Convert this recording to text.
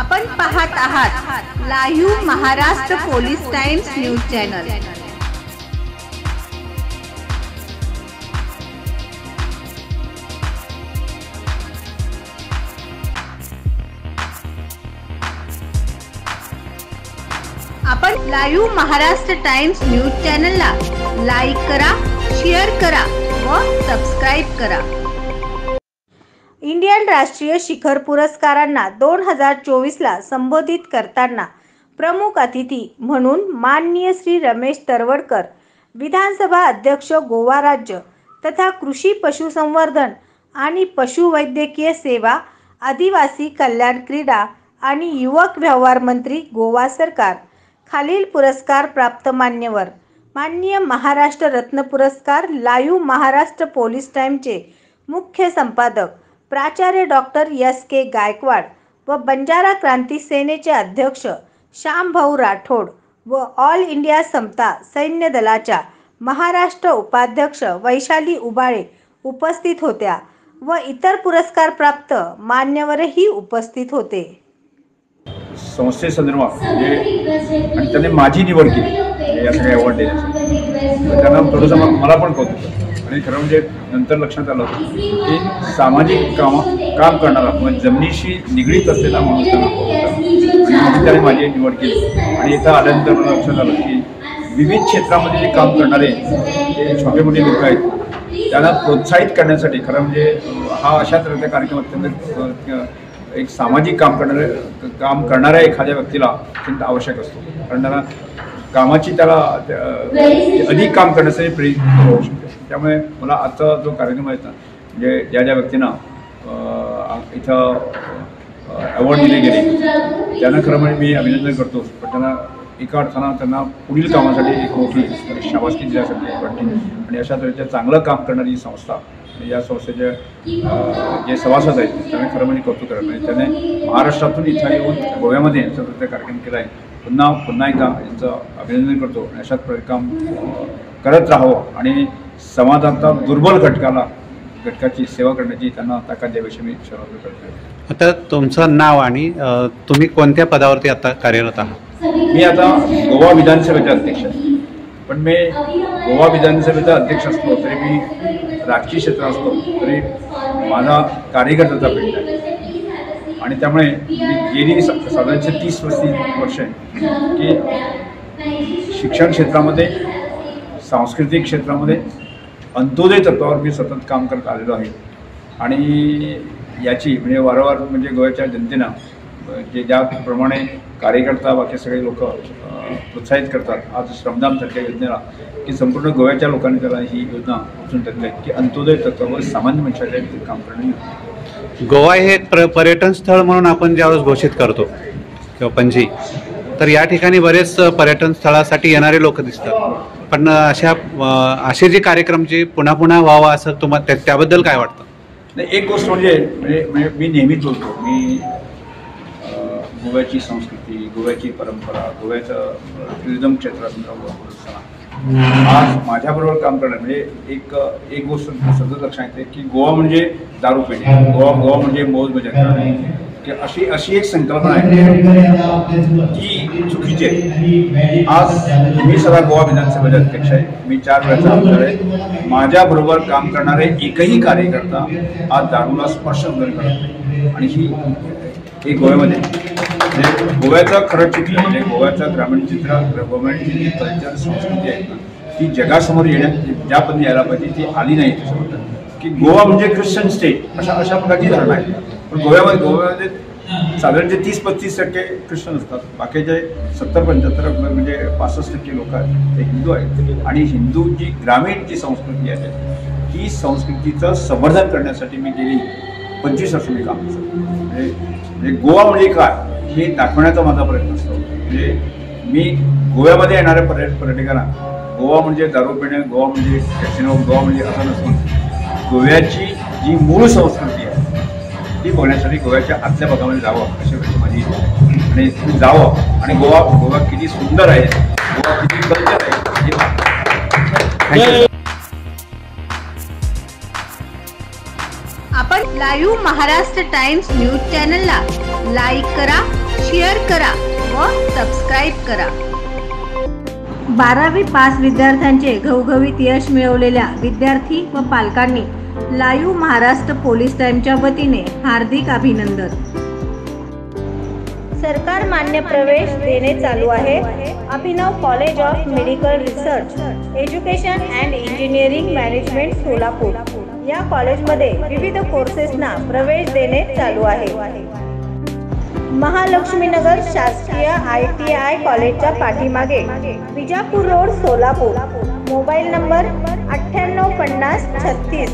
आपण पाहत आहात live Maharashtra police times news channel. आपण लाईव्ह महाराष्ट्र टाइम्स न्यूज चॅनलला लाईक करा, शेअर करा व सबस्क्राइब करा। इंडियन राष्ट्रीय शिखर पुरस्कारांना 2024 ला संबोधित करताना प्रमुख अतिथी म्हणून माननीय श्री रमेश तरवडकर, विधानसभा अध्यक्ष गोवा राज्य तथा कृषी पशुसंवर्धन आणि पशुवैद्यकीय सेवा, आदिवासी कल्याण, क्रीडा आणि युवक व्यवहार मंत्री गोवा सरकार, खालील पुरस्कार प्राप्त मान्यवर माननीय महाराष्ट्र रत्न पुरस्कार लाईव्ह महाराष्ट्र पोलीस टाइमचे मुख्य संपादक प्राचार्य डॉक्टर S.K. गायकवाड व बंजारा क्रांती सेनेचे अध्यक्ष श्यामभाऊ राठोड व ऑल इंडिया समता सैन्य दलाच्या महाराष्ट्र उपाध्यक्ष वैशाली उबाळे उपस्थित होत्या व इतर पुरस्कार प्राप्त मान्यवरही उपस्थित होते। संस्थेसंदर्भात आणि त्यांनी माझी निवड केली या सगळ्या अवॉर्ड देण्यासाठी, त्यांना थोडंसं मला पण कौतुक आणि खरं म्हणजे नंतर लक्षात आलं की सामाजिक काम करणारा म्हणजे जमिनीशी निगडीत असलेला माणूस त्यांना त्याने माझी निवड केली। आणि इथं आल्यानंतर मला लक्षात आलं की विविध क्षेत्रामध्ये जे काम करणारे जे छोटे मोठे लोक आहेत त्यांना प्रोत्साहित करण्यासाठी खरं म्हणजे हा अशा तऱ्हेचा कार्यक्रम एक सामाजिक काम करणाऱ्या एखाद्या व्यक्तीला अत्यंत आवश्यक असतो, कारण त्याला कामाची त्याला अधिक काम करण्यासाठी प्रेरित होऊ शकते। त्यामुळे मला आजचा जो कार्यक्रम आहे ना, म्हणजे ज्या व्यक्तींना इथं अवॉर्ड दिले गेले त्यांना खरं म्हणजे मी अभिनंदन करतो, पण त्यांना एका अर्थानं त्यांना पुढील कामासाठी एक मोठी शाबासकी दिल्यासाठी वाटते। आणि अशा तऱ्हेच्या चांगलं काम करणारी संस्था, या संस्थेचे जे सभासद आहेत त्यांना खरं म्हणजे कौतुक करत नाही, त्याने महाराष्ट्रातून इथं येऊन गोव्यामध्ये यांचा कार्यक्रम केला आहे। पुन्हा एकदा यांचं अभिनंदन करतो आणि अशाच काम करत राहावं आणि समाजाचा दुर्बल घटकाची सेवा करण्याची त्यांना ताकद द्यावीशी मी सर्वांना करतो। आता तुमचं नाव आणि तुम्ही कोणत्या पदावरती आता कार्यरत आहात? मी आता गोवा विधानसभेचा अध्यक्ष आहे, पण मी गोवा विधानसभेचा अध्यक्ष असलो तरी मी राजकीय क्षेत्र असतो तरी माझा कार्यकर्त्याचा पेट आहे। आणि त्यामुळे गेली साधारणतः 30-35 वर्ष आहे की शिक्षण क्षेत्रामध्ये, सांस्कृतिक क्षेत्रामध्ये अंत्योदय तत्वावर मी सतत काम करत आलेलो आहे। आणि याची म्हणजे वारंवार म्हणजे गोव्याच्या जनतेनं जे ज्याप्रमाणे कार्यकर्ता बाकी सगळे लोक प्रोत्साहित करतात, आज श्रमदानसारख्या योजनेला की संपूर्ण गोव्याच्या लोकांनी त्याला ही योजना उचलून टाकली आहे की अंत्योदय तत्वावर सामान्य माणसाच्या काम करणे। गोवा हे एक पर्यटन स्थळ म्हणून आपण ज्यावेळेस घोषित करतो किंवा पणजी, तर या ठिकाणी बरेच पर्यटन स्थळासाठी येणारे लोक दिसतात, पण असे जे कार्यक्रम जे पुन्हा पुन्हा व्हावा असं तुम्हाला त्याबद्दल काय वाटतं? नाही, एक गोष्ट म्हणजे मी नेहमीच बोलतो, मी गोव्याची संस्कृती, गोव्याची परंपरा, गोव्याचं टुरिझम क्षेत्रात आज माझ्याबरोबर काम करणार म्हणजे एक गोष्ट सतत लक्षात येते की गोवा म्हणजे दारू पिणे, गोवा म्हणजे मौज मजा करणे, की अशी एक संकल्पना आहे ती चुकीची आहे। आज मी सदा गोवा विधानसभेचा अध्यक्ष आहे, मी 4 वेळाचा आमदार आहे, माझ्याबरोबर काम करणारे एकही कार्यकर्ता आज दारूला स्पर्श वगैरे करत नाही। आणि ही गोव्यामध्ये म्हणजे गोव्याचं खरं चित्र म्हणजे गोव्याचं ग्रामीण चित्र, गोव्याची जी कल्चर संस्कृती आहे ना, ती जगासमोर ज्या पद्धतीने यायला पाहिजे ती आली नाही। की गोवा म्हणजे ख्रिश्चन स्टेट अशा प्रकारची धारणा आहे, पण गोव्यामध्ये साधारणतः 30-35% ख्रिश्चन असतात, बाकीचे 70-75 म्हणजे 65% लोक आहेत ते हिंदू आहेत। आणि हिंदूची ग्रामीण जी संस्कृती आहे ती संस्कृतीचं संवर्धन करण्यासाठी मी गेली 25 वर्ष मी काम करतो। म्हणजे गोवा म्हणजे काय हे दाखवण्याचा माझा प्रयत्न असतो। म्हणजे मी गोव्यामध्ये येणाऱ्या पर्यटकांना गोवा म्हणजे दारू पिणे, गोवा म्हणजे कॅसिनो, गोवा म्हणजे असं नसून गोव्याची जी मूळ संस्कृती आहे ती बघण्यासाठी गोव्याच्या आतल्या भागामध्ये जावं अशी माझी इच्छा आहे। आणि तुम्ही जावं आणि गोवा किती सुंदर आहे, गोवा किती कल्चर आहे। आपण लाईव्ह महाराष्ट्र टाइम्स न्यूज चॅनलला लाईक करा, शेअर करा व सबस्क्राईब करा. 12वी पास विद्यार्थ्यांचे घवघवीत यश मिळवलेल्या विद्यार्थी व पालकांनी लाईव्ह महाराष्ट्र पोलीस टाईमच्या वतीने हार्दिक अभिनंदन. सरकार मान्य प्रवेश देणे चालू आहे. Abhinav college of medical research education and engineering management Solapur या कॉलेजमध्ये विविध कोर्सेसना प्रवेश देणे चालू आहे. महालक्ष्मीनगर शासकीय ITI कॉलेजच्या पाठीमागे Vijapur road Solapur. Mobile number 985036